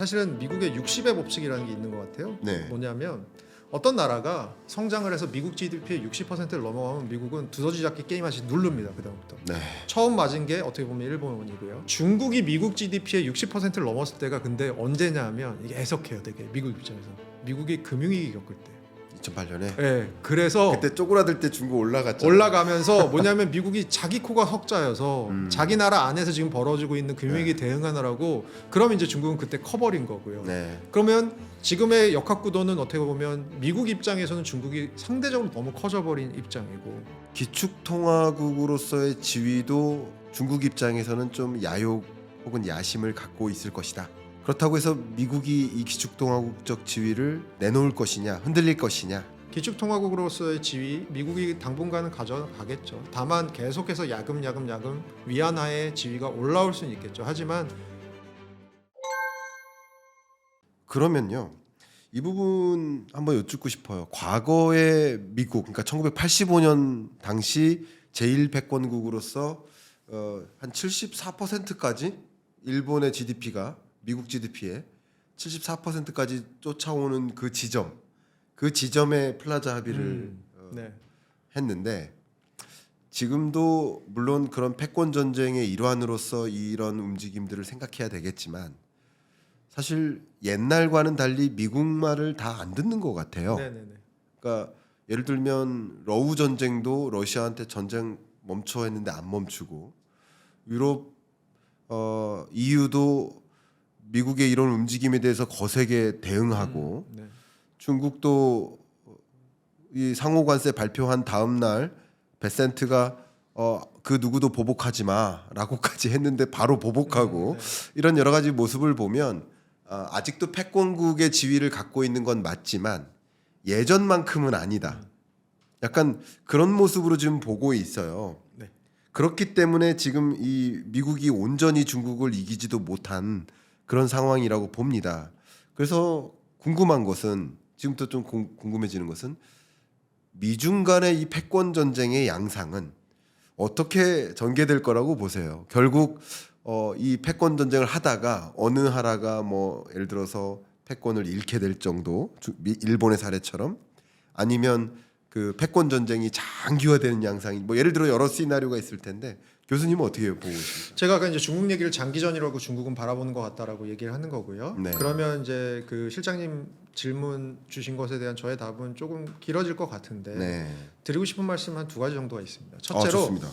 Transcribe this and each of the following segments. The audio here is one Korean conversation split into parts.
사실은 미국의 60의 법칙이라는 게 있는 것 같아요. 네. 뭐냐면 어떤 나라가 성장을 해서 미국 GDP의 60%를 넘어가면 미국은 두더지 잡기 게임하시 누릅니다. 그다음부터. 네. 처음 맞은 게 어떻게 보면 일본이고요. 중국이 미국 GDP의 60%를 넘었을 때가 근데 언제냐 하면 이게 애석해요. 되게 미국 입장에서. 미국이 금융위기 겪을 때. 2008년에. 네, 그래서 그때 쪼그라들 때 중국 올라갔죠. 올라가면서 뭐냐면 미국이 자기 코가 석자여서 자기 나라 안에서 지금 벌어지고 있는 금융위기 대응하느라고 그럼 이제 중국은 그때 커버린 거고요. 네. 그러면 지금의 역학구도는 어떻게 보면 미국 입장에서는 중국이 상대적으로 너무 커져버린 입장이고 기축통화국으로서의 지위도 중국 입장에서는 좀 야욕 혹은 야심을 갖고 있을 것이다. 그렇다고 해서 미국이 이 기축통화국적 지위를 내놓을 것이냐, 흔들릴 것이냐. 기축통화국으로서의 지위 미국이 당분간은 가져가겠죠. 다만 계속해서 야금 위안화의 지위가 올라올 수는 있겠죠. 하지만 그러면요, 이 부분 한번 여쭙고 싶어요. 과거의 미국, 그러니까 1985년 당시 제1패권국으로서 한 74%까지 일본의 GDP가 미국 GDP의 74%까지 쫓아오는 그 지점에 플라자 합의를 네. 했는데 지금도 물론 그런 패권 전쟁의 일환으로서 이런 움직임들을 생각해야 되겠지만 사실 옛날과는 달리 미국 말을 다 안 듣는 것 같아요. 네네네. 그러니까 예를 들면 러우 전쟁도 러시아한테 전쟁 멈춰 했는데 안 멈추고 유럽 EU도 미국의 이런 움직임에 대해서 거세게 대응하고 네. 중국도 이 상호관세 발표한 다음 날 베센트가 그 누구도 보복하지 마라고까지 했는데 바로 보복하고 이런 여러 가지 모습을 보면 아직도 패권국의 지위를 갖고 있는 건 맞지만 예전만큼은 아니다. 약간 그런 모습으로 지금 보고 있어요. 네. 그렇기 때문에 지금 이 미국이 온전히 중국을 이기지도 못한 그런 상황이라고 봅니다. 그래서 궁금한 것은 지금부터 좀 궁금해지는 것은 미중 간의 이 패권 전쟁의 양상은 어떻게 전개될 거라고 보세요. 결국 이 패권 전쟁을 하다가 어느 하나가 뭐 예를 들어서 패권을 잃게 될 정도, 일본의 사례처럼 아니면 그 패권 전쟁이 장기화되는 양상이 뭐 예를 들어 여러 시나리오가 있을 텐데 교수님은 어떻게 보고 계십니까? 제가 아까 이제 중국 얘기를 장기전이라고 중국은 바라보는 것 같다라고 얘기를 하는 거고요. 네. 그러면 이제 그 실장님 질문 주신 것에 대한 저의 답은 조금 길어질 것 같은데 네. 드리고 싶은 말씀 한 두 가지 정도가 있습니다. 첫째로 좋습니다.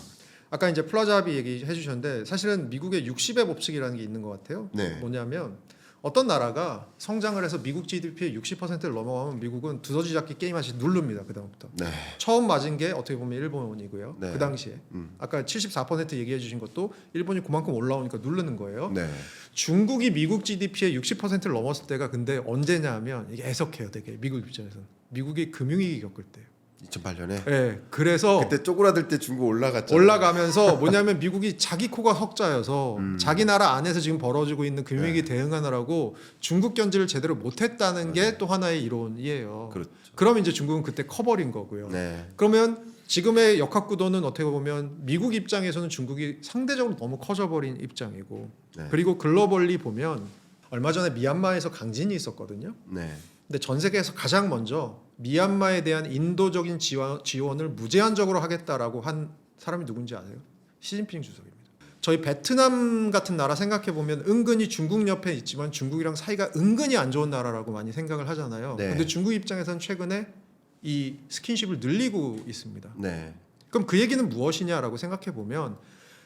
아까 이제 플라자 합의 얘기해 주셨는데 사실은 미국의 60의 법칙이라는 게 있는 것 같아요. 네. 뭐냐면 어떤 나라가 성장을 해서 미국 GDP의 60%를 넘어가면 미국은 두더지 잡기 게임하시 누릅니다. 그다음부터. 네. 처음 맞은 게 어떻게 보면 일본이고요. 네. 그 당시에 아까 74% 얘기해 주신 것도 일본이 그만큼 올라오니까 누르는 거예요. 네. 중국이 미국 GDP의 60%를 넘었을 때가 근데 언제냐 하면 이게 애석해요. 되게 미국 입장에서는. 미국이 금융위기 겪을 때. 2008년에. 네, 그래서 그때 쪼그라들 때 중국 올라갔죠. 올라가면서 뭐냐면 미국이 자기 코가 석자여서 자기 나라 안에서 지금 벌어지고 있는 금융위기 대응하느라고 중국 견제를 제대로 못했다는 게 또 하나의 이론이에요. 그렇죠. 그럼 이제 중국은 그때 커버린 거고요. 네. 그러면 지금의 역학구도는 어떻게 보면 미국 입장에서는 중국이 상대적으로 너무 커져버린 입장이고 네. 그리고 글로벌리 보면 얼마 전에 미얀마에서 강진이 있었거든요. 네. 근데 전 세계에서 가장 먼저 미얀마에 대한 인도적인 지원을 무제한적으로 하겠다라고 한 사람이 누군지 아세요? 시진핑 주석입니다. 저희 베트남 같은 나라 생각해 보면 은근히 중국 옆에 있지만 중국이랑 사이가 은근히 안 좋은 나라라고 많이 생각을 하잖아요. 네. 근데 중국 입장에서는 최근에 이 스킨십을 늘리고 있습니다. 네. 그럼 그 얘기는 무엇이냐라고 생각해 보면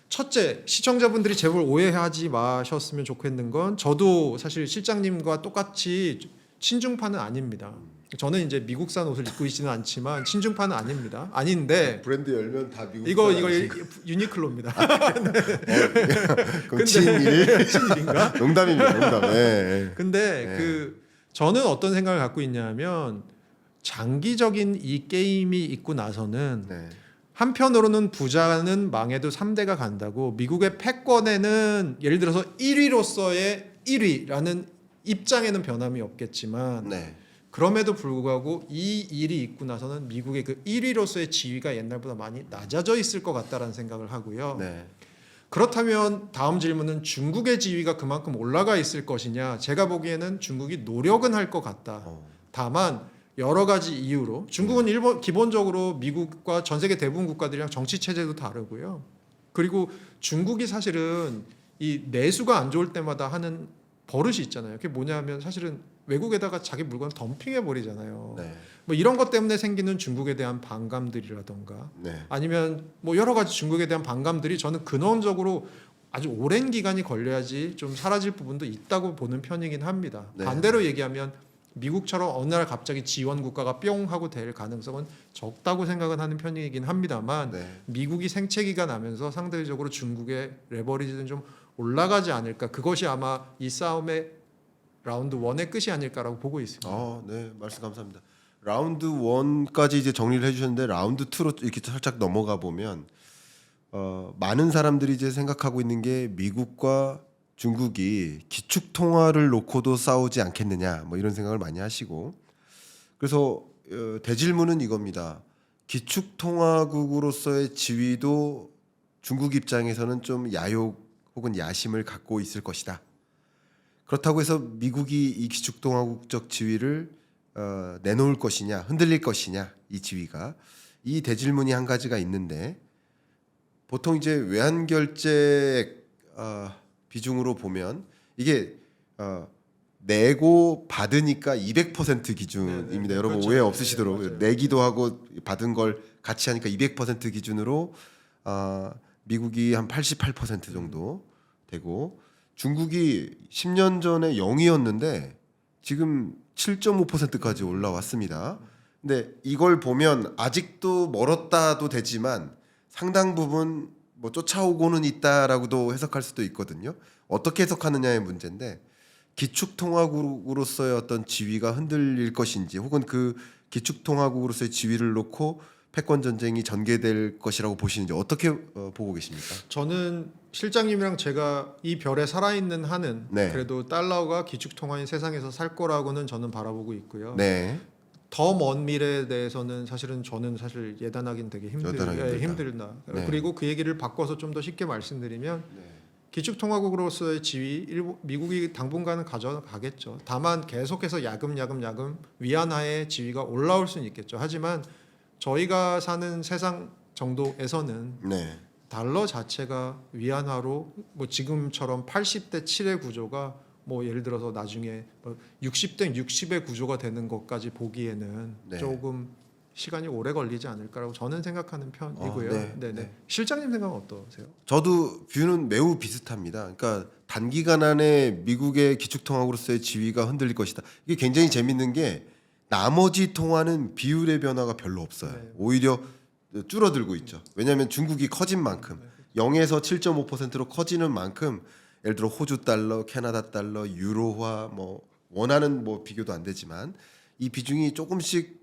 첫째, 시청자분들이 제발 오해하지 마셨으면 좋겠는 건 저도 사실 실장님과 똑같이 친중파는 아닙니다. 저는 이제 미국산 옷을 입고 있지는 않지만 친중파는 아닙니다. 아닌데 브랜드 열면 다 미국. 이거 유니클로입니다. 그럼 친일? 친일인가? 농담입니다. 농담. 네. 근데 네. 그 저는 어떤 생각을 갖고 있냐면 장기적인 이 게임이 있고 나서는 네. 한편으로는 부자는 망해도 3대가 간다고 미국의 패권에는 예를 들어서 1위로서의 1위라는 입장에는 변함이 없겠지만 네. 그럼에도 불구하고 이 일이 있고 나서는 미국의 그 1위로서의 지위가 옛날보다 많이 낮아져 있을 것 같다라는 생각을 하고요. 네. 그렇다면 다음 질문은 중국의 지위가 그만큼 올라가 있을 것이냐? 제가 보기에는 중국이 노력은 할 것 같다. 다만 여러 가지 이유로 중국은 기본적으로 미국과 전 세계 대부분 국가들이랑 정치 체제도 다르고요. 그리고 중국이 사실은 이 내수가 안 좋을 때마다 하는 버릇이 있잖아요. 그게 뭐냐면 사실은 외국에다가 자기 물건 덤핑해 버리잖아요. 네. 뭐 이런 것 때문에 생기는 중국에 대한 반감들이라던가 네. 아니면 뭐 여러 가지 중국에 대한 반감들이 저는 근원적으로 아주 오랜 기간이 걸려야지 좀 사라질 부분도 있다고 보는 편이긴 합니다. 네. 반대로 얘기하면 미국처럼 어느 날 갑자기 지원 국가가 뿅 하고 될 가능성은 적다고 생각은 하는 편이긴 합니다만 네. 미국이 생채기가 나면서 상대적으로 중국의 레버리지는 좀 올라가지 않을까. 그것이 아마 이 싸움의 라운드 1의 끝이 아닐까라고 보고 있습니다. 네, 말씀 감사합니다. 라운드 1까지 이제 정리를 해주셨는데 라운드 2로 이렇게 살짝 넘어가 보면 많은 사람들이 이제 생각하고 있는 게 미국과 중국이 기축 통화를 놓고도 싸우지 않겠느냐 뭐 이런 생각을 많이 하시고 그래서 대질문은 이겁니다. 기축 통화국으로서의 지위도 중국 입장에서는 좀 야욕 혹은 야심을 갖고 있을 것이다. 그렇다고 해서 미국이 이 기축통화국적 지위를 내놓을 것이냐, 흔들릴 것이냐, 이 지위가 이 대질문이 한 가지가 있는데 보통 이제 외환 결제 비중으로 보면 이게 내고 받으니까 200% 기준입니다. 네네, 여러분 그렇죠. 오해 네, 없으시도록 맞아요. 내기도 하고 받은 걸 같이 하니까 200% 기준으로 미국이 한 88% 정도 되고 중국이 10년 전에 0이었는데 지금 7.5%까지 올라왔습니다. 근데 이걸 보면 아직도 멀었다도 되지만 상당 부분 뭐 쫓아오고는 있다라고도 해석할 수도 있거든요. 어떻게 해석하느냐의 문제인데 기축통화국으로서의 어떤 지위가 흔들릴 것인지 혹은 그 기축통화국으로서의 지위를 놓고 패권 전쟁이 전개될 것이라고 보시는지 어떻게 보고 계십니까? 저는 실장님이랑 제가 이 별에 살아있는 한은 네. 그래도 달러가 기축통화인 세상에서 살 거라고는 저는 바라보고 있고요. 네. 더 먼 미래에 대해서는 사실은 저는 사실 예단하긴 되게 예단하기 힘들다. 네. 그리고 그 얘기를 바꿔서 좀 더 쉽게 말씀드리면 네. 기축통화국으로서의 지위 미국이 당분간은 가져가겠죠. 다만 계속해서 야금 위안화의 지위가 올라올 수는 있겠죠. 하지만 저희가 사는 세상 정도에서는 네. 달러 자체가 위안화로 뭐 지금처럼 80대 7의 구조가 뭐 예를 들어서 나중에 60대 60의 구조가 되는 것까지 보기에는 네. 조금 시간이 오래 걸리지 않을까라고 저는 생각하는 편이고요. 네. 네네. 네. 실장님 생각은 어떠세요? 저도 뷰는 매우 비슷합니다. 그러니까 단기간 안에 미국의 기축통화국으로서의 지위가 흔들릴 것이다. 이게 굉장히 재밌는 게 나머지 통화는 비율의 변화가 별로 없어요. 네. 오히려 줄어들고 있죠. 왜냐하면 중국이 커진 만큼 0에서 7.5%로 커지는 만큼 예를 들어 호주 달러, 캐나다 달러, 유로화 뭐 원하는 뭐 비교도 안 되지만 이 비중이 조금씩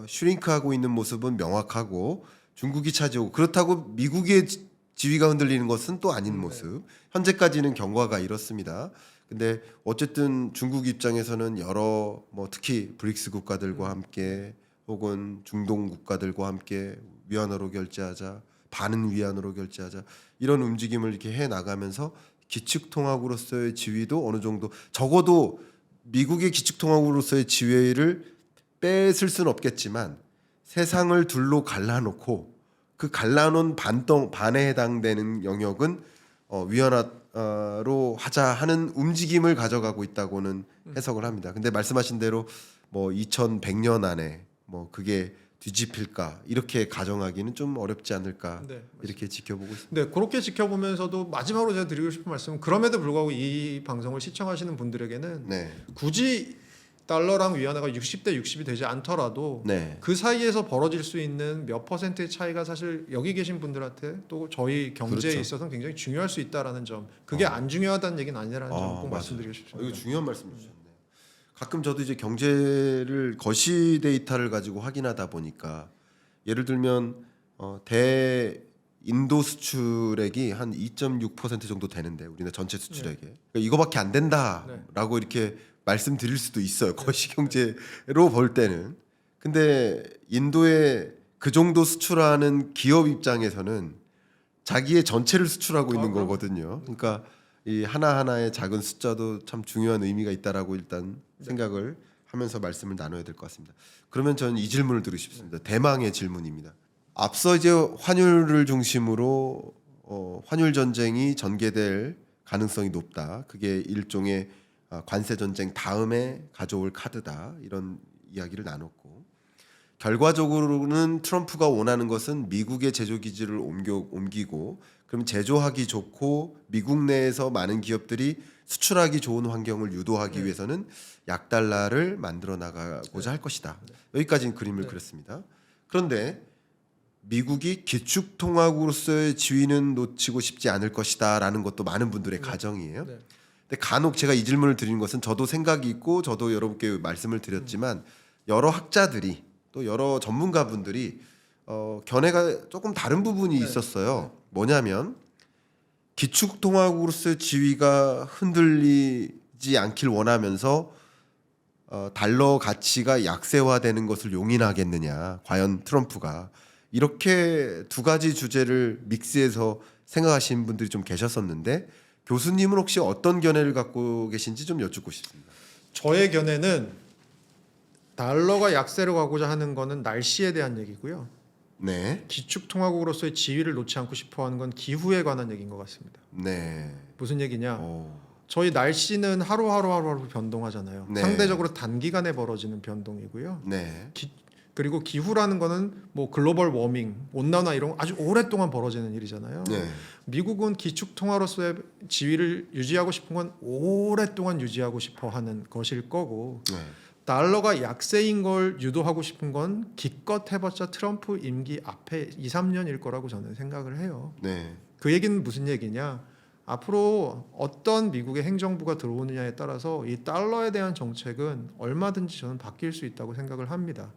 슈링크하고 있는 모습은 명확하고 중국이 차지하고 그렇다고 미국의 지위가 흔들리는 것은 또 아닌 모습. 현재까지는 경과가 이렇습니다. 근데 어쨌든 중국 입장에서는 여러 뭐 특히 브릭스 국가들과 함께 혹은 중동 국가들과 함께 위안화로 결제하자, 반은 위안으로 결제하자 이런 움직임을 이렇게 해 나가면서 기축통화국으로서의 지위도 어느 정도 적어도 미국의 기축통화국으로서의 지위를 뺏을 수는 없겠지만 세상을 둘로 갈라놓고 그 갈라놓은 반에 해당되는 영역은 위안화로 하자 하는 움직임을 가져가고 있다고는 해석을 합니다. 근데 말씀하신 대로 뭐 2100년 안에 뭐 그게 뒤집힐까 이렇게 가정하기는 좀 어렵지 않을까 네, 이렇게 지켜보고 있습니다. 네, 그렇게 지켜보면서도 마지막으로 제가 드리고 싶은 말씀은 그럼에도 불구하고 이 방송을 시청하시는 분들에게는 네, 굳이 달러랑 위안화가 60대 60이 되지 않더라도 네, 그 사이에서 벌어질 수 있는 몇 퍼센트의 차이가 사실 여기 계신 분들한테 또 저희 경제에 그렇죠. 있어서는 굉장히 중요할 수 있다라는 점. 그게 안 중요하다는 얘기는 아니라는 점 꼭 맞아요. 말씀드리고 싶습니다. 이거 중요한 말씀 주셨네요. 가끔 저도 이제 경제를 거시 데이터를 가지고 확인하다 보니까 예를 들면 대 인도 수출액이 한 2.6% 정도 되는데 우리나라 전체 수출액에 그러니까 이거밖에 안 된다라고 이렇게 말씀드릴 수도 있어요. 거시 경제로 볼 때는. 근데 인도에 그 정도 수출하는 기업 입장에서는 자기의 전체를 수출하고 있는 그럼. 거거든요. 그러니까 이 하나하나의 작은 숫자도 참 중요한 의미가 있다라고 일단 생각을 하면서 말씀을 나눠야 될 것 같습니다. 그러면 저는 이 질문을 드리고 싶습니다. 대망의 질문입니다. 앞서 이제 환율을 중심으로 환율 전쟁이 전개될 가능성이 높다. 그게 일종의 관세 전쟁 다음에 가져올 카드다. 이런 이야기를 나눴고 결과적으로는 트럼프가 원하는 것은 미국의 제조 기지를 옮기고 그럼 제조하기 좋고 미국 내에서 많은 기업들이 수출하기 좋은 환경을 유도하기 위해서는 약달러를 만들어 나가고자 할 것이다. 여기까지는 그림을 그렸습니다. 그런데 미국이 기축통화국으로서의 지위는 놓치고 싶지 않을 것이다라는 것도 많은 분들의 가정이에요. 근데 간혹 제가 이 질문을 드린 것은 저도 생각이 있고 저도 여러분께 말씀을 드렸지만 여러 학자들이 또 여러 전문가분들이 견해가 조금 다른 부분이 있었어요. 뭐냐면 기축통화국으로서의 지위가 흔들리지 않길 원하면서 달러 가치가 약세화되는 것을 용인하겠느냐. 과연 트럼프가 이렇게 두 가지 주제를 믹스해서 생각하시는 분들이 좀 계셨었는데 교수님은 혹시 어떤 견해를 갖고 계신지 좀 여쭙고 싶습니다. 저의 견해는 달러가 약세로 가고자 하는 거는 날씨에 대한 얘기고요. 네, 기축통화국으로서의 지위를 놓지 않고 싶어하는 건 기후에 관한 얘기인 것 같습니다. 네, 무슨 얘기냐? 오, 저희 날씨는 하루하루 변동하잖아요. 네. 상대적으로 단기간에 벌어지는 변동이고요. 네, 그리고 기후라는 거는 뭐 글로벌 워밍, 온난화 이런 거 아주 오랫동안 벌어지는 일이잖아요. 네, 미국은 기축통화로서의 지위를 유지하고 싶은 건 오랫동안 유지하고 싶어 하는 것일 거고 네, 달러가 약세인 걸 유도하고 싶은 건 기껏 해봤자 트럼프 임기 앞에 2, 3년일 거라고 저는 생각을 해요. 네, 그 얘기는 무슨 얘기냐? 앞으로 어떤 미국의 행정부가 들어오느냐에 따라서 이 달러에 대한 정책은 얼마든지 저는 바뀔 수 있다고 생각을 합니다.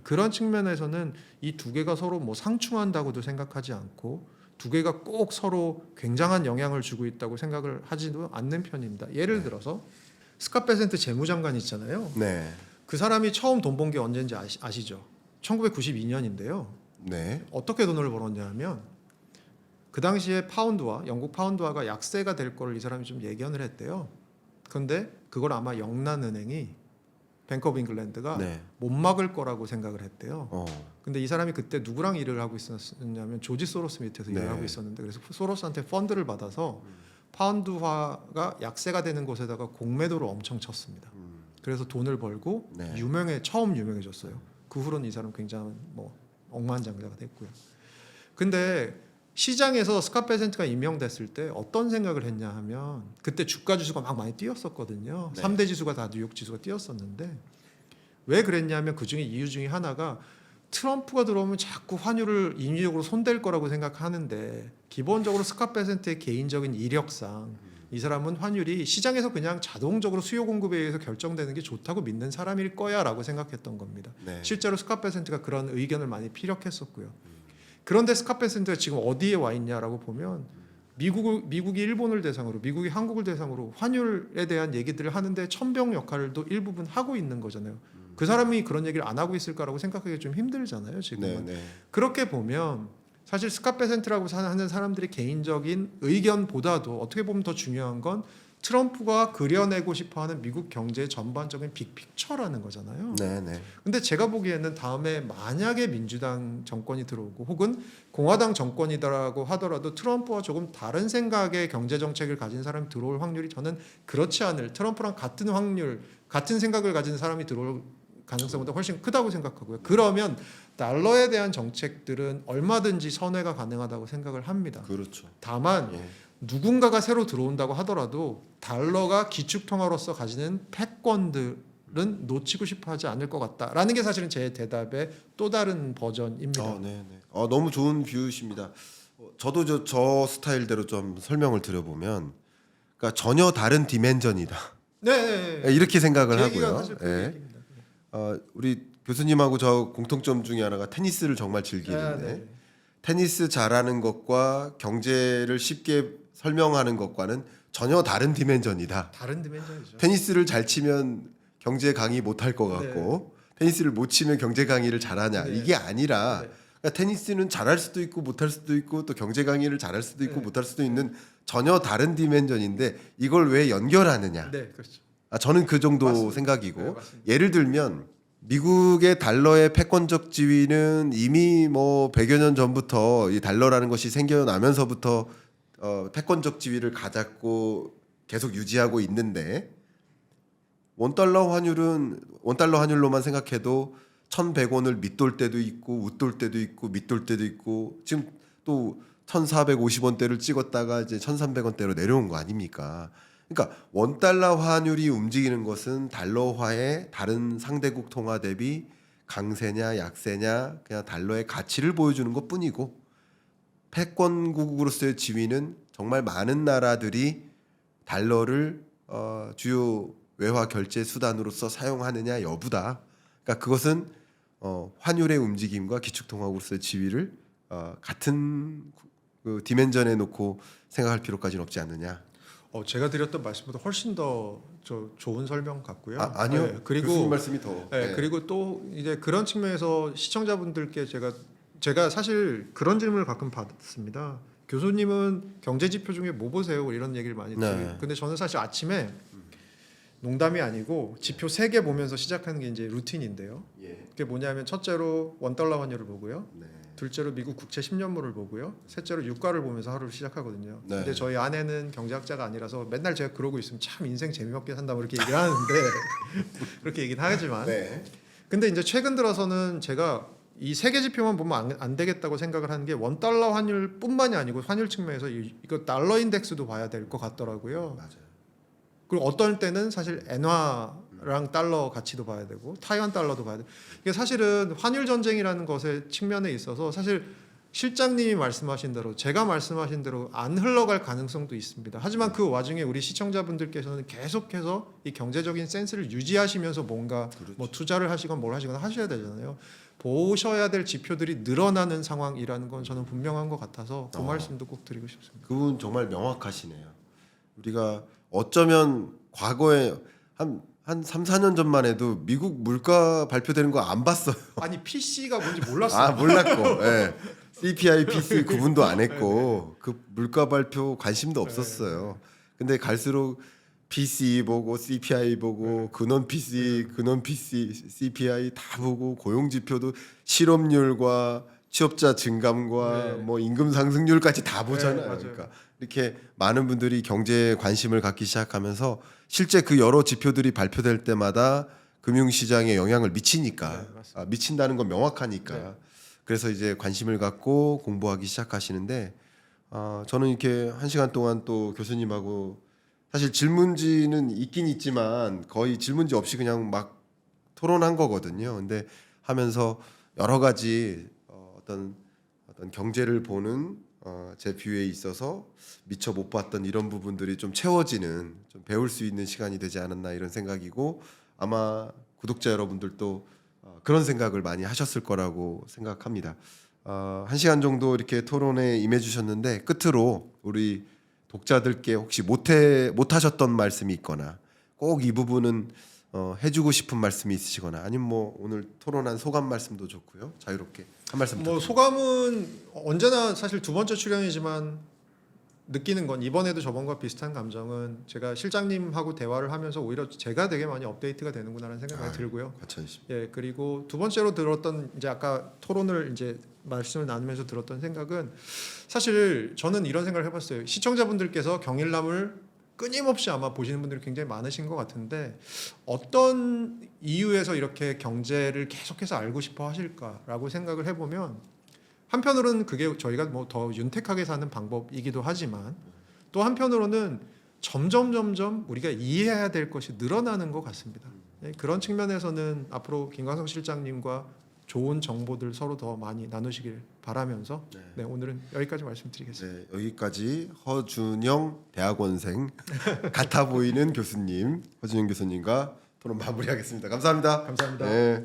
그런 측면에서는 이 두 개가 서로 뭐 상충한다고도 생각하지 않고 두 개가 꼭 서로 굉장한 영향을 주고 있다고 생각을 하지도 않는 편입니다. 예를 들어서 스캇 베센트 재무장관 있잖아요. 네, 그 사람이 처음 돈 번 게 언제인지 아시죠? 1992년인데요. 네, 어떻게 돈을 벌었냐 하면 그 당시에 파운드화, 영국 파운드화가 약세가 될 거를 이 사람이 좀 예견을 했대요. 그런데 그걸 아마 영란은행이 뱅크 오브 잉글랜드가 네, 못 막을 거라고 생각을 했대요. 어, 근데 이 사람이 그때 누구랑 일을 하고 있었냐면 조지 소로스 밑에서 네. 일을 하고 있었는데 그래서 소로스한테 펀드를 받아서 파운드화가 약세가 되는 곳에다가 공매도를 엄청 쳤습니다. 그래서 돈을 벌고 네. 처음 유명해졌어요. 그 후로는 이 사람 굉장히 뭐 억만장자가 됐고요. 근데 시장에서 스캇 베센트가 임명됐을 때 어떤 생각을 했냐 하면 그때 주가 지수가 막 많이 뛰었었거든요. 네. 3대 지수가 다 뉴욕 지수가 뛰었었는데 왜 그랬냐면 그중에 이유 중에 하나가 트럼프가 들어오면 자꾸 환율을 인위적으로 손댈 거라고 생각하는데 기본적으로 스캇 베센트의 개인적인 이력상 이 사람은 환율이 시장에서 그냥 자동적으로 수요 공급에 의해서 결정되는 게 좋다고 믿는 사람일 거야라고 생각했던 겁니다. 네. 실제로 스캇 베센트가 그런 의견을 많이 피력했었고요. 그런데 스캇 베센트가 지금 어디에 와 있냐라고 보면 미국이 일본을 대상으로 미국이 한국을 대상으로 환율에 대한 얘기들을 하는데 천병 역할도 일부분 하고 있는 거잖아요. 그 사람이 그런 얘기를 안 하고 있을까라고 생각하기 좀 힘들잖아요. 지금은. 네, 네. 그렇게 보면 사실 스캇 베센트라고 하는 사람들의 개인적인 의견보다도 어떻게 보면 더 중요한 건 트럼프가 그려내고 싶어하는 미국 경제의 전반적인 빅픽처라는 거잖아요. 네, 네. 근데 제가 보기에는 다음에 만약에 민주당 정권이 들어오고 혹은 공화당 정권이라고 하더라도 트럼프와 조금 다른 생각의 경제 정책을 가진 사람이 들어올 확률이 저는 그렇지 않을 트럼프랑 같은 확률, 같은 생각을 가진 사람이 들어올 가능성보다 훨씬 크다고 생각하고요. 그러면 달러에 대한 정책들은 얼마든지 선회가 가능하다고 생각을 합니다. 그렇죠. 다만 예. 누군가가 새로 들어온다고 하더라도 달러가 기축통화로서 가지는 패권들은 놓치고 싶어하지 않을 것 같다라는 게 사실은 제 대답의 또 다른 버전입니다. 네, 네. 너무 좋은 비유십니다. 저도 저 스타일대로 좀 설명을 드려보면, 그러니까 전혀 다른 디멘전이다. 네, 이렇게 생각을 제 얘기가 하고요. 사실 그 예. 얘기입니다. 우리 교수님하고 저 공통점 중에 하나가 테니스를 정말 즐기는데 네. 테니스 잘하는 것과 경제를 쉽게 설명하는 것과는 전혀 다른 디멘전이다. 다른 디멘전이죠. 테니스를 잘 치면 경제 강의 못할 것 같고 테니스를 못 치면 경제 강의를 잘하냐 네. 이게 아니라 네. 그러니까 테니스는 잘할 수도 있고 못할 수도 있고 또 경제 강의를 잘할 수도 있고 네. 못할 수도 있는 전혀 다른 디멘전인데 이걸 왜 연결하느냐? 네, 그렇죠. 저는 그 정도 맞습니다. 생각이고 네, 맞습니다. 예를 들면 미국의 달러의 패권적 지위는 이미 뭐 100여 년 전부터 이 달러라는 것이 생겨나면서부터 패권적 지위를 가졌고 계속 유지하고 있는데 원달러 환율로만 생각해도 1,100원을 밑돌 때도 있고 웃돌 때도 있고 밑돌 때도 있고 지금 또 1,450원대를 찍었다가 이제 1,300원대로 내려온 거 아닙니까? 그러니까 원달러 환율이 움직이는 것은 달러화의 다른 상대국 통화 대비 강세냐 약세냐 그냥 달러의 가치를 보여주는 것뿐이고 패권국으로서의 지위는 정말 많은 나라들이 달러를 주요 외화 결제 수단으로서 사용하느냐 여부다. 그러니까 그것은 환율의 움직임과 기축통화국으로서의 지위를 같은 그 디멘전에 놓고 생각할 필요까지는 없지 않느냐. 제가 드렸던 말씀보다 훨씬 더 좋은 설명 같고요. 아니요. 네, 그리고 교수님 말씀이 더. 네, 그리고 또 이제 그런 측면에서 시청자분들께 제가 사실 그런 질문을 가끔 받습니다. 교수님은 경제 지표 중에 뭐 보세요? 이런 얘기를 많이 네. 드려요. 근데 저는 사실 아침에 농담이 아니고 지표 3개 보면서 시작하는 게 이제 루틴인데요. 예. 그게 뭐냐면 첫째로 원달러 환율을 보고요. 네. 둘째로 미국 국채 10년물을 보고요. 셋째로 유가를 보면서 하루를 시작하거든요. 네. 근데 저희 아내는 경제학자가 아니라서 맨날 제가 그러고 있으면 참 인생 재미없게 산다 뭐 이렇게 얘기를 하는데 그렇게 얘기는 하지만 네. 근데 이제 최근 들어서는 제가 이 3개 지표만 보면 안 되겠다고 생각을 하는 게 원달러 환율뿐만이 아니고 환율 측면에서 이거 달러 인덱스도 봐야 될 것 같더라고요. 맞아요. 그리고 어떤 때는 사실 엔화랑 달러 가치도 봐야 되고 타이완 달러도 봐야 돼. 이게 사실은 환율 전쟁이라는 것의 측면에 있어서 사실 실장님이 말씀하신 대로 제가 말씀하신 대로 안 흘러갈 가능성도 있습니다. 하지만 그 와중에 우리 시청자분들께서는 계속해서 이 경제적인 센스를 유지하시면서 뭔가 뭐 투자를 하시건 뭘 하시거나 하셔야 되잖아요. 보셔야 될 지표들이 늘어나는 상황이라는 건 저는 분명한 것 같아서 그 말씀도 꼭 드리고 싶습니다. 그분 정말 명확하시네요. 우리가 어쩌면 과거에 한 3, 4년 전만 해도 미국 물가 발표되는 거 안 봤어요. 아니 PC가 뭔지 몰랐어요. 몰랐고. 예. CPI, PC 구분도 안 했고 그 물가 발표 관심도 없었어요. 근데 갈수록 PC 보고 CPI 보고 근원 PC, CPI 다 보고 고용 지표도 실업률과 취업자 증감과 네. 뭐 임금 상승률까지 다 보잖아요. 맞아요. 그러니까 이렇게 많은 분들이 경제에 관심을 갖기 시작하면서 실제 그 여러 지표들이 발표될 때마다 금융시장에 영향을 미치니까 네, 맞습니다. 미친다는 건 명확하니까 네. 그래서 이제 관심을 갖고 공부하기 시작하시는데 저는 이렇게 1시간 동안 또 교수님하고 사실 질문지는 있긴 있지만 거의 질문지 없이 그냥 막 토론한 거거든요. 근데 하면서 여러 가지 어떤 경제를 보는 제 뷰에 있어서 미처 못 봤던 이런 부분들이 좀 채워지는 좀 배울 수 있는 시간이 되지 않았나 이런 생각이고 아마 구독자 여러분들도 그런 생각을 많이 하셨을 거라고 생각합니다. 1시간 정도 이렇게 토론에 임해주셨는데 끝으로 우리 독자들께 혹시 못하셨던 말씀이 있거나 꼭 이 부분은 해주고 싶은 말씀이 있으시거나 아니면 뭐 오늘 토론한 소감 말씀도 좋고요. 자유롭게 한 말씀 뭐 소감은 언제나 사실 두 번째 출연이지만 느끼는 건 이번에도 저번과 비슷한 감정은 제가 실장님하고 대화를 하면서 오히려 제가 되게 많이 업데이트가 되는구나라는 생각이 많이 들고요. 과찬이십니다. 예, 그리고 두 번째로 들었던 이제 아까 토론을 이제 말씀을 나누면서 들었던 생각은 사실 저는 이런 생각을 해봤어요. 시청자분들께서 경일남을 끊임없이 아마 보시는 분들이 굉장히 많으신 것 같은데 어떤 이유에서 이렇게 경제를 계속해서 알고 싶어 하실까라고 생각을 해보면 한편으로는 그게 저희가 뭐 더 윤택하게 사는 방법이기도 하지만 또 한편으로는 점점 우리가 이해해야 될 것이 늘어나는 것 같습니다. 네, 그런 측면에서는 앞으로 김광석 실장님과 좋은 정보들 서로 더 많이 나누시길 바라면서 네, 오늘은 여기까지 말씀드리겠습니다. 네, 여기까지 허준영 대학원생 같아 보이는 교수님 허준영 교수님과 토론 마무리하겠습니다. 감사합니다. 감사합니다. 네.